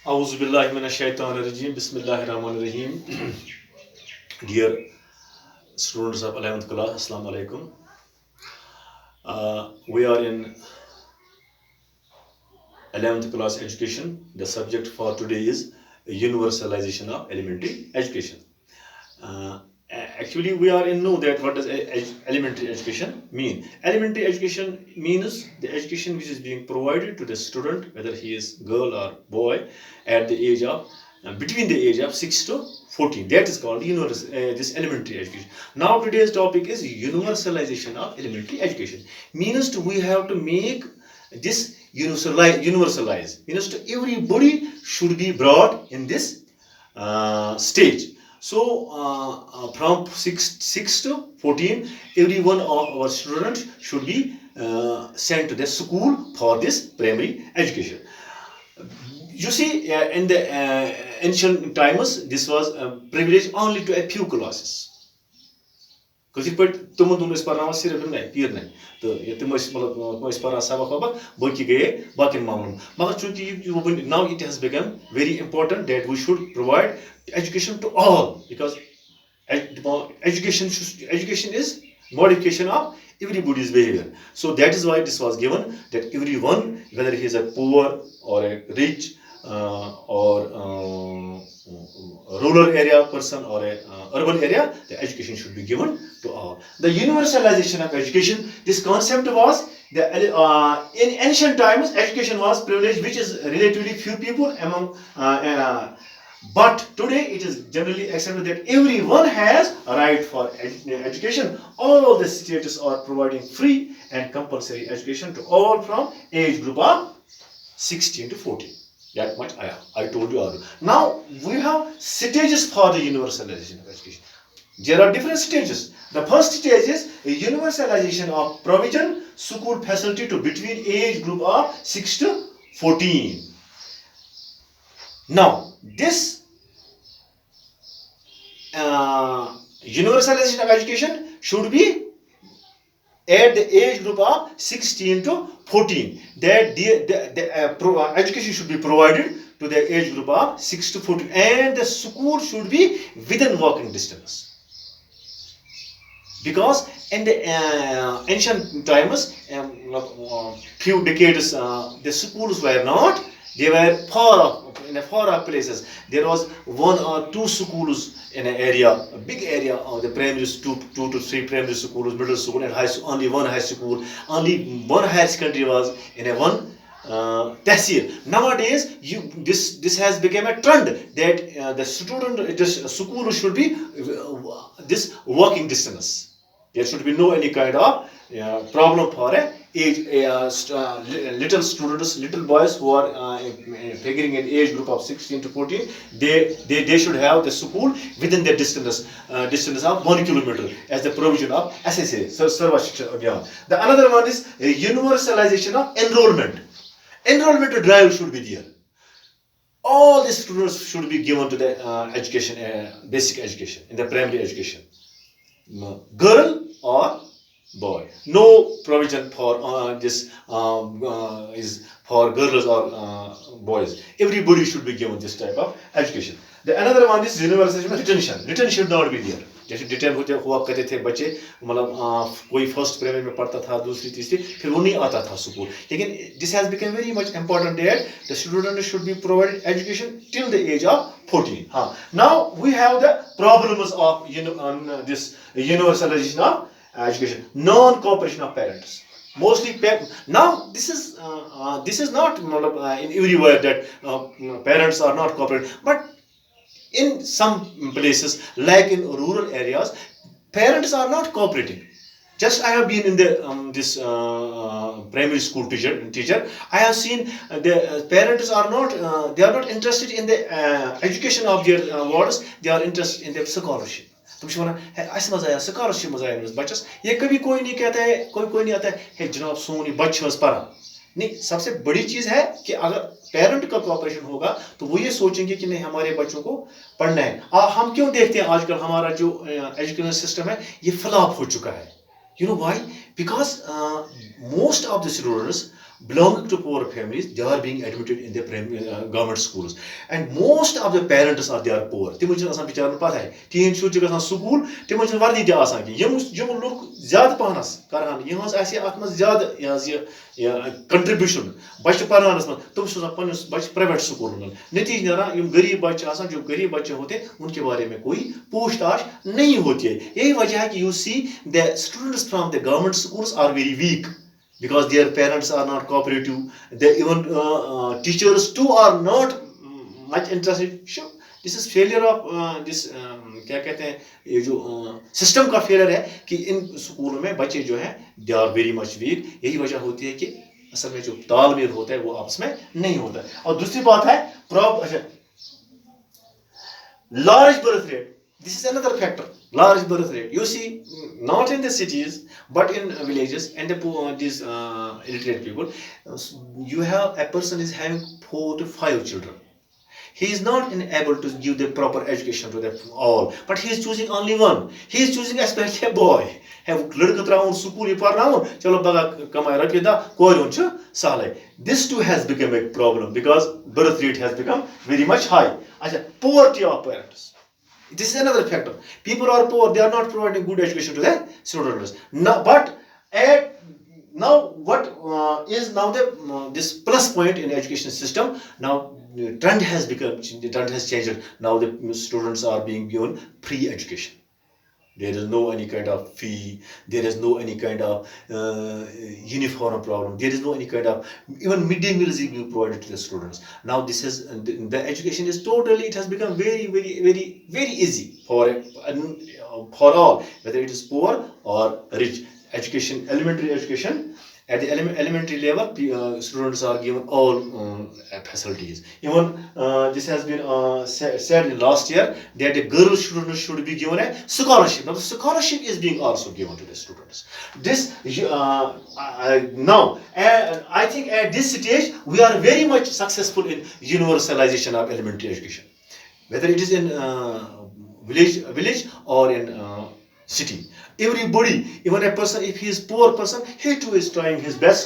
Auzubillahi minash-shaytanir-rajim. Bismillahir-rahmanir-rahim. Dear students of 11th class, Assalamu alaikum. We are in 11th class education. The subject for today is universalization of elementary education. Uh, Actually, we are in know that what does elementary education mean. Elementary education means the education which is being provided to the student, whether he is girl or boy, at the age of between the age of 6 to 14. That is called this elementary education. Now today's topic is universalization of elementary education. Means we have to make this universalize. Means to everybody should be brought in this stage. So from 6 to 14, every one of our students should be sent to the school for this primary education. You see, in the ancient times, this was privileged only to a few classes. Because تِمن ٲسۍ پرناوان صرف یِمنٕے پیٖرنٕے تہٕ تِم ٲسۍ مطلب ٲسۍ پران سبق وبق باقٕے گٔیے باقین معاملن مگر چوٗنکہِ now it has become very important that we should provide education to all, because education is modification of everybody's behavior. So that is why this was given, that everyone, whether he is a poor or a rich or rural area person or a urban area, the education should be given to all. The universalization of education, this concept was in ancient times, education was privileged, which is relatively few people among. But today it is generally accepted that everyone has a right for education. All the states are providing free and compulsory education to all from age group of 16 to 14. That much I told you already. Now we have stages for the universalization of education. There are different stages. The first stage is a universalization of provision school facility to between age group of 6 to 14. Now this universalization of education should be at the age group of 16 to 14. That the education should be provided to the age group of 6 to 14, and the school should be within walking distance. Because in the ancient times, few decades, the schools were not. They were far off places. There was one or two schools in an area, a big area of the primary, two to three primary schools, middle school, and high school. Only one high school. Only one higher secondary was in a one tehsil. Nowadays, this has become a trend that the school should be this walking distance. There should be no any kind of problem for a little students, little boys who are figuring in age group of 16 to 14. They should have the school within their distance of 1 kilometer as the provision of SSA. The another one is universalization of enrollment. Enrollment drive should be there. All the students should be given to the education, basic education, in the primary education. Girl or boy. No provision for this is for girls or boys. Everybody should be given this type of education. The another one is universalization of retention. Retention should not be there. जैसे detain हुआ करते थे बच्चे, मतलब कोई first primary में पढ़ता था, दूसरी तीसरी, फिर वो नहीं आता था स्कूल. लेकिन this has become very much important that the student should be provided education till the age of 14. Now we have the problems of this universalization of education. Non-cooperation of parents. Mostly now this is not in everywhere that parents are not cooperating, but in some places, like in rural areas, parents are not cooperating. Just I have been in the this primary school teacher. I have seen the parents are not they are not interested in the education of their wards. They are interested in their scholarship. तुम शुरू है ऐसे मजा आया scholarship मजा आया बच्चों ये कभी कोई नहीं कहता है कोई नहीं आता है जनाब सोनी बच्चों पढ़ा नहीं. सबसे बड़ी चीज है कि अगर पेरेंट का कोऑपरेशन होगा तो वो ये सोचेंगे कि नहीं हमारे बच्चों को पढ़ना है. हम क्यों देखते हैं आजकल हमारा जो एजुकेशन सिस्टम है ये फ्लॉप हो चुका है. You know why? Because most of the students belonging to poor families, they are being admitted in the government schools. And most of the parents are they are poor. Tim asan bicharan patha. Teen shur gasan school, tim vardi de asan ki. Yum look zyada panas karan. Yehans aise atmas zyada contribution. Bach paranas man tum soza panus bach private school man. Netij nara yum गरीब बच्चे आसान जो गरीब बच्चे होते उनके बारे में कोई पूछताछ नहीं होती है. यही वजह है कि you see the students from the government schools are very weak because their parents are not cooperative. The even teachers too are not much interested. Sure, this is failure of this क्या कहते हैं ये जो system का failure है कि इन स्कूलों में बच्चे जो हैं they are very much weak. यही वजह होती है कि असल में जो तालमेल होता है वो आपस में नहीं होता. और दूसरी बात है large birth rate. This is another factor. Large birth rate. You see, not in the cities, but in villages and the poor, these illiterate people, you have a person is having 4 to 5 children. He is not able to give the proper education to them all, but he is choosing only one. He is choosing especially a boy. This too has become a problem because birth rate has become very much high. Poverty of parents. This is another factor. People are poor, they are not providing good education to their students. Now, but now what is now the this plus point in the education system? Now the trend has changed. Now the students are being given free education. There is no any kind of fee. There is no any kind of uniform problem. There is no any kind of even midday meals being provided to the students. Now this is the education is totally. It has become very very easy for all, whether it is poor or rich. Education, elementary education. At the elementary level, students are given all facilities. Even this has been said in last year that the girl students should be given a scholarship. Now the scholarship is being also given to the students. This now, I think at this stage we are very much successful in universalization of elementary education, whether it is in village or in city. Everybody, even a person, if he is poor person, he too is trying his best